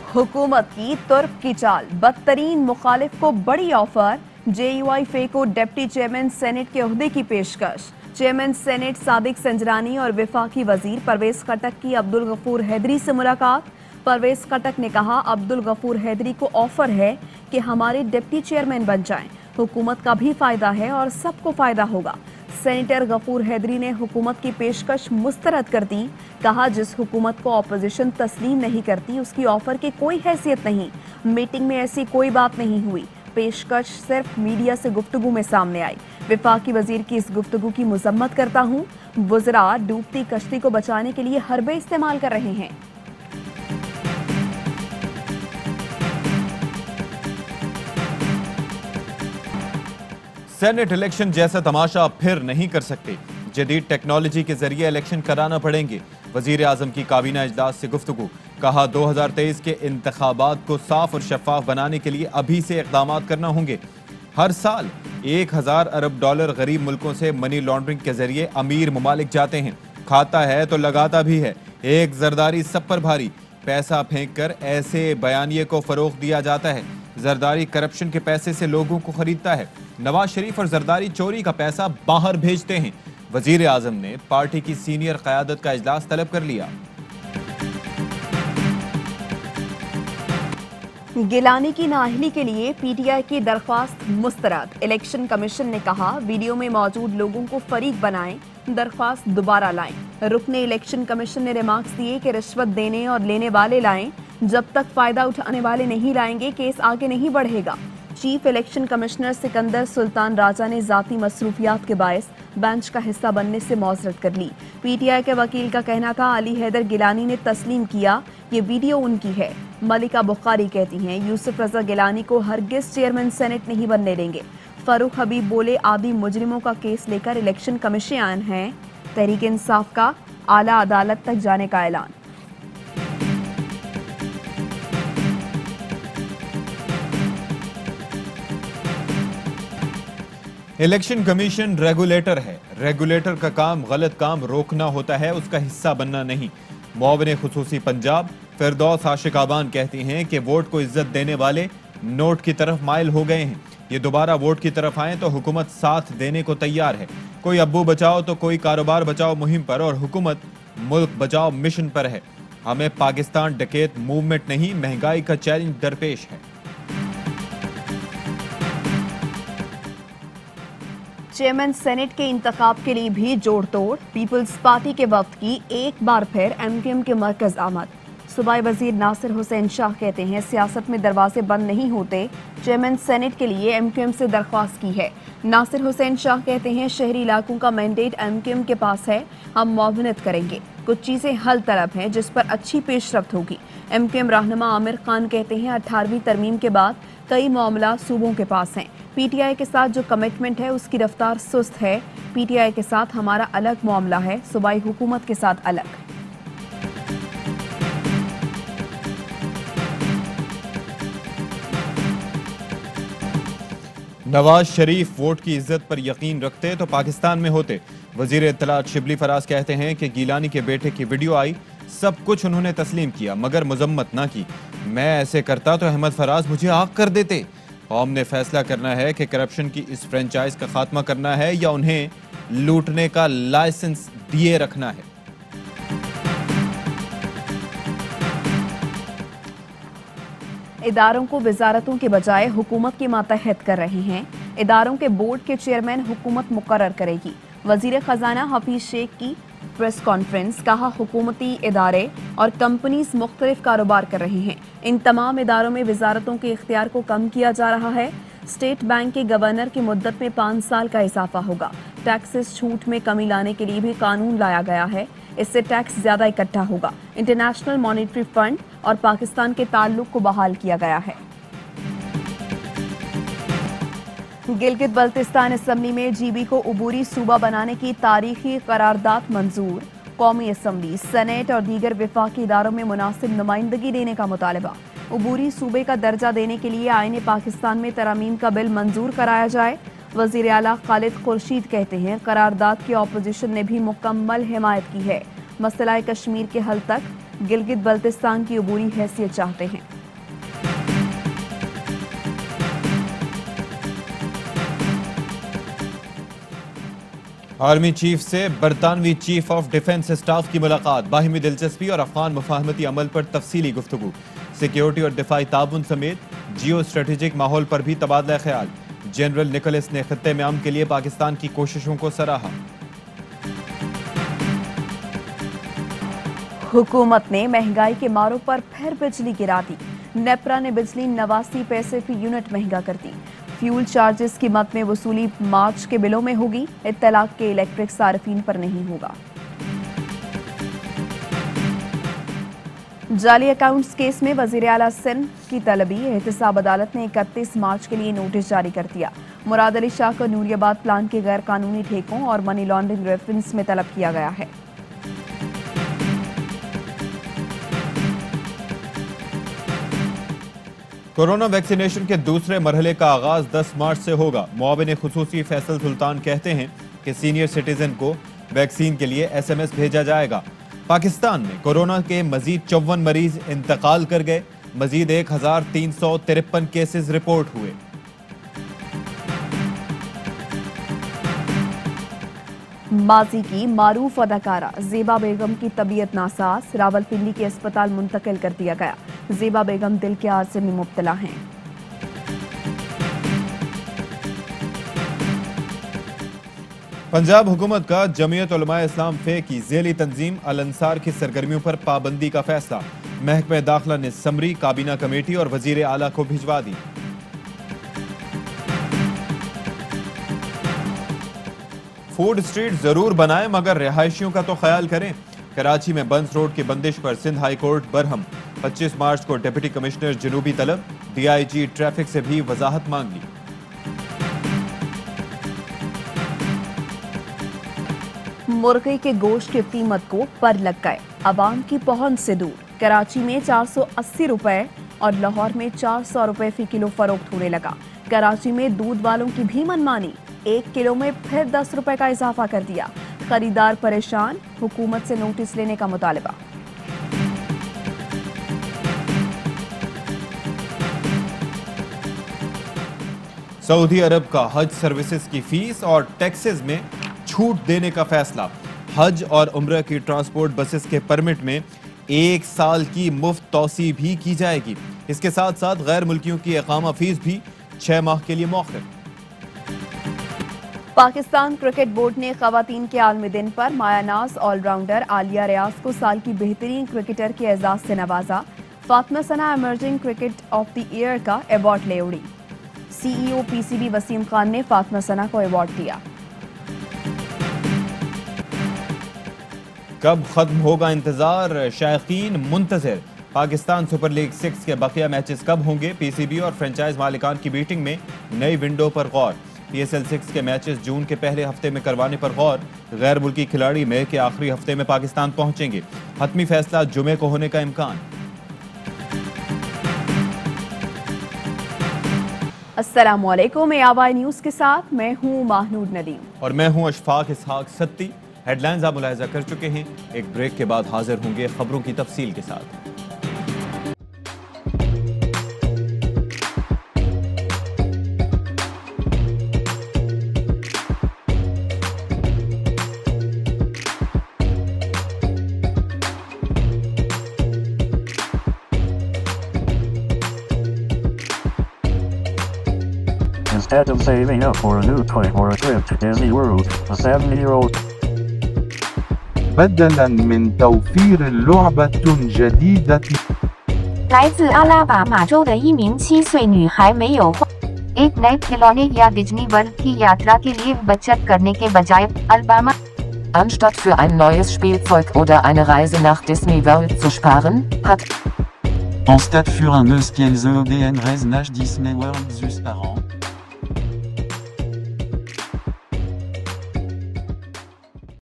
हुकूमत की तुर्क की चाल, बदतरीन मुखालिफ को बड़ी ऑफर। JUI को डिप्टी चेयरमैन सेनेट के ओहदे की पेशकश। चेयरमैन सेनेट सादिक संजरानी और वफाकी वजीर परवेज खटक की अब्दुल गफूर हैदरी से मुलाकात। परवेज खटक ने कहा, अब्दुल गफूर हैदरी को ऑफर है कि हमारे डिप्टी चेयरमैन बन जाएं। हुकूमत का भी फायदा है और सबको फायदा होगा। सेनेटर गफूर हैदरी ने हुकूमत की पेशकश मुस्तरद कर दी। कहा, जिस हुकूमत को अपोजिशन तस्लीम नहीं करती उसकी ऑफर की कोई हैसियत नहीं। मीटिंग में ऐसी कोई बात नहीं हुई। पेशकश सिर्फ मीडिया से गुफ्तगू में सामने आई। वफाकी वजीर की इस गुफ्तगू की मजम्मत करता हूँ। वज़रा डूबती कश्ती को बचाने के लिए हरबे इस्तेमाल कर रहे हैं। सेनेट इलेक्शन जैसा तमाशा फिर नहीं कर सकते। जदीद टेक्नोलॉजी के जरिए इलेक्शन कराना पड़ेंगे। वजीर आजम की काबीना इजलास से गुफ्तगू। कहा, 2023 के इंतखाबात को साफ और शफाफ बनाने के लिए अभी से इकदाम करना होंगे। हर साल 1000 अरब डॉलर गरीब मुल्कों से मनी लॉन्ड्रिंग के जरिए अमीर ममालिक जाते हैं। खाता है तो लगाता भी है। एक जरदारी सब पर भारी। पैसा फेंक कर ऐसे बयानिए को फरोग दिया जाता है। जरदारी करप्शन के पैसे से लोगों को खरीदता है। नवाज शरीफ और जरदारी चोरी का पैसा बाहर भेजते हैं। वजीर आजम ने पार्टी की सीनियर क़यादत का इजलास तलब कर लिया। गिलानी की नाअहली के लिए PTI की दरख्वास्त मुस्तरद। इलेक्शन कमीशन ने कहा, वीडियो में मौजूद लोगों को फरीक बनाएं, दरख्वास्त दोबारा लाएं। रुकने इलेक्शन कमीशन ने रिमार्क्स दिए कि रिश्वत देने और लेने वाले लाएं, जब तक फायदा उठाने वाले नहीं लाएंगे केस आगे नहीं बढ़ेगा। Chief election commissioner Sikandar Sultan Raja ने जाती मसरूफियात के बायस बेंच का हिस्सा बनने से मौजरत कर ली। PTI के वकील का कहना था, अली हैदर गिलानी ने तस्लीम किया ये वीडियो उनकी है। मलिका बुखारी कहती हैं, यूसुफ रजा गिलानी को हरगिज चेयरमैन सेनेट नहीं बनने देंगे। फारूक हबीब बोले, आदि मुजरिमों का केस लेकर इलेक्शन कमीशन है। तहरीक इंसाफ का आला अदालत तक जाने का ऐलान। इलेक्शन कमीशन रेगुलेटर है। रेगुलेटर का काम गलत काम रोकना होता है, उसका हिस्सा बनना नहीं। मुआविन खुसूसी पंजाब फिरदौस आशिकाबान कहती हैं कि वोट को इज्जत देने वाले नोट की तरफ माइल हो गए हैं। ये दोबारा वोट की तरफ आए तो हुकूमत साथ देने को तैयार है। कोई अब्बू बचाओ तो कोई कारोबार बचाओ मुहिम पर और हुकूमत मुल्क बचाओ मिशन पर है। हमें पाकिस्तान डकैत मूवमेंट नहीं, महंगाई का चैलेंज दरपेश है। चेयरमैन सेनेट के इंतखाब के लिए भी जोड़ तोड़। पीपल्स पार्टी के वक्त की एक बार फिर MQM के मरकज आमद। सूबाई वजीर नासिर हुसैन शाह कहते हैं, सियासत में दरवाजे बंद नहीं होते। चेयरमैन सेनेट के लिए MQM से दरख्वास्त की है। नासिर हुसैन शाह कहते हैं, शहरी इलाकों का मैंडेट MQM के पास है, हम मुआवनत करेंगे। कुछ चीज़ें हल तलब हैं जिस पर अच्छी पेशरफ्त होगी। MQM रहनुमा आमिर खान कहते हैं, 18वीं तरमीम के बाद कई मामला सूबों के पास हैं। PTI के साथ जो कमिटमेंट है उसकी रफ्तार सुस्त है। PTI के साथ हमारा अलग मामला है, सूबाई हुकूमत के साथ अलग। नवाज शरीफ वोट की इज्जत पर यकीन रखते तो पाकिस्तान में होते। वजीर इत्तलात शिबली फराज कहते हैं कि गिलानी के बेटे की वीडियो आई, सब कुछ उन्होंने तस्लीम किया मगर मजम्मत ना की। मैं ऐसे करता तो अहमद फराज मुझे आग कर देते। कौम ने फैसला करना है कि करप्शन की इस फ्रेंचाइज का खात्मा करना है या उन्हें लूटने का लाइसेंस दिए रखना है। इदारों को वजारतों के बजाय हुकूमत के मातहत कर रहे हैं। इदारों के बोर्ड के चेयरमैन हुकूमत मुकर्रर करेगी। वजीर खजाना हफीज शेख की प्रेस कॉन्फ्रेंस। कहा, हुकूमती इदारे और कंपनीज मुख्तलिफ कारोबार कर रहे हैं। इन तमाम इदारों में वजारतों के इख्तियार को कम किया जा रहा है। स्टेट बैंक के गवर्नर की मुद्दत में 5 साल का इजाफा होगा। टैक्सेस छूट में कमी लाने के लिए भी कानून लाया गया है, इससे टैक्स ज्यादा इकट्ठा होगा। इंटरनेशनल मॉनेटरी फंड और पाकिस्तान के ताल्लुक को बहाल किया गया है। गिलगित बल्तिस्तान असम्बली में GB को उबूरी सूबा बनाने की तारीखी करारदाद मंजूर। कौमी असम्बली, सेनेट और दीगर वफाकी इदारों में मुनासिब नुमाइंदगी देने का मुतालबा। उबूरी सूबे का दर्जा देने के लिए आईन पाकिस्तान में तरमीम का बिल मंजूर कराया जाए। वजीर आला खालिद खुर्शीद कहते हैं, करारदाद की अपोजिशन ने भी मुकम्मल हिमायत की है। मसला कश्मीर के हल तक गिलगित बल्तिस्तान की उबूरी हैसियत चाहते हैं। आर्मी चीफ से बरतानवी चीफ ऑफ डिफेंस स्टाफ की मुलाकात, बाहिमी दिलचस्पी और अफगान मुफाहमती अमल पर तफसीली गुफ्तगू, सिक्योरिटी और दिफाई ताउन समेत जियो स्ट्रेटेजिक माहौल पर भी तबादला ख्याल। जनरल निकोलस ने खत्ते में अमन के लिए पाकिस्तान की कोशिशों को सराहा। हुकूमत ने महंगाई के मारों पर फिर बिजली गिरा दी। नेपरा ने बिजली 89 पैसे फी यूनिट महंगा कर दी। फ्यूल चार्जेस की मद में वसूली मार्च के बिलों में होगी, इत्तलाक के इलेक्ट्रिक सार्फिन पर नहीं होगा। जाली अकाउंट्स केस में वजीर आला सिंध की तलबी एहतसाब अदालत ने 31 मार्च के लिए नोटिस जारी कर दिया। मुराद अली शाह को नूरियाबाद प्लान के गैर कानूनी ठेकों और मनी लॉन्ड्रिंग रेफरेंस में तलब किया गया है। कोरोना वैक्सीनेशन के दूसरे मरहले का आगाज 10 मार्च से होगा। मुआविन खुसूसी फैसल सुल्तान कहते हैं कि सीनियर सिटीजन को वैक्सीन के लिए SMS भेजा जाएगा। पाकिस्तान में कोरोना के मजीद 54 मरीज इंतकाल कर गए। मजीद 1353 केसेस रिपोर्ट हुए। माजी की मारूफ अदाकारा ज़ेबा बेगम की तबीयत नासाज, रावलपिंडी के अस्पताल मुंतकिल कर दिया गया। ज़ेबा बेगम दिल के आर्जे में मुब्तला हैं। पंजाब हुकूमत का जमीयत उलमाए इस्लाम फे की ज़ेली तंजीम अल अंसार की सरगर्मियों पर पाबंदी का फैसला। महकमे दाखिला ने समरी काबीना कमेटी और वजीर आला को भिजवा दी। फूड स्ट्रीट जरूर बनाएं मगर रिहायशियों का तो ख्याल करें। कराची में बंस रोड की बंदिश पर सिंध हाई कोर्ट बरहम। 25 मार्च को डिप्टी कमिश्नर जनूबी तलब, DIG ट्रैफिक से भी वजाहत मांग ली। मुर्गे के गोश्त की कीमत को पर लग गए, अवाम की पहुंच से दूर। कराची में 480 रुपए और लाहौर में 400 रुपए फी किलो फरोख्त होने लगा। कराची में दूध वालों की भी मनमानी, 1 किलो में फिर 10 रुपए का इजाफा कर दिया। खरीदार परेशान, हुकूमत से नोटिस लेने का मुतालबा। सऊदी अरब का हज सर्विसेज की फीस और टैक्सेस में छूट देने का फैसला। हज और उम्रा की ट्रांसपोर्ट बसेस के परमिट में 1 साल की मुफ्त तौसी भी की जाएगी। इसके साथ साथ गैर मुल्कियों की इकामा फीस भी 6 माह के लिए मौखर। पाकिस्तान क्रिकेट बोर्ड ने खवातीन के आलमी दिन पर मायानाज ऑलराउंडर आलिया रियाज को साल की बेहतरीन क्रिकेटर के एजाज से नवाजा। Fatima Sana emerging cricket of the year का अवार्ड ले उड़ी। CEO PCB वसीम खान ने फातिमा सना को अवार्ड दिया। कब खत्म होगा इंतजार, शायकीन मुंतजिर। पाकिस्तान सुपर लीग 6 के बकिया मैचेस कब होंगे? PCB और फ्रेंचाइज मालिकान की मीटिंग में नई विंडो पर गौर। PSL 6 के मैचेस जून के पहले हफ्ते में करवाने पर गौर। गैर मुल्की खिलाड़ी मई के आखिरी हफ्ते में पाकिस्तान पहुंचेंगे। हतमी फैसला जुमे को होने का इम्कान। अस्सलामुअलैकुम, ABI न्यूज़ के साथ मैं हूं माहनूद नदीम और मैं हूं अशफाक इसहाक सत्ती। हेडलाइंस आप मुलाहिजा कर चुके हैं। एक ब्रेक के बाद हाजिर होंगे खबरों की तफसील के साथ। Instead of saving up for a new toy or a trip to Disney World, a 7-year-old بدلاً من توفير لعبة جديدة 来自阿拉巴马州的一名7岁女孩没有花 एक नए खिलौने या डिज्नी वर्ल्ड की यात्रा के लिए बचत करने के बजाय Alabama Anstatt für ein neues Spielzeug oder eine Reise nach Disney World zu sparen, hat Anstatt für un euskelze ODN reise nach Disney World zu sparen.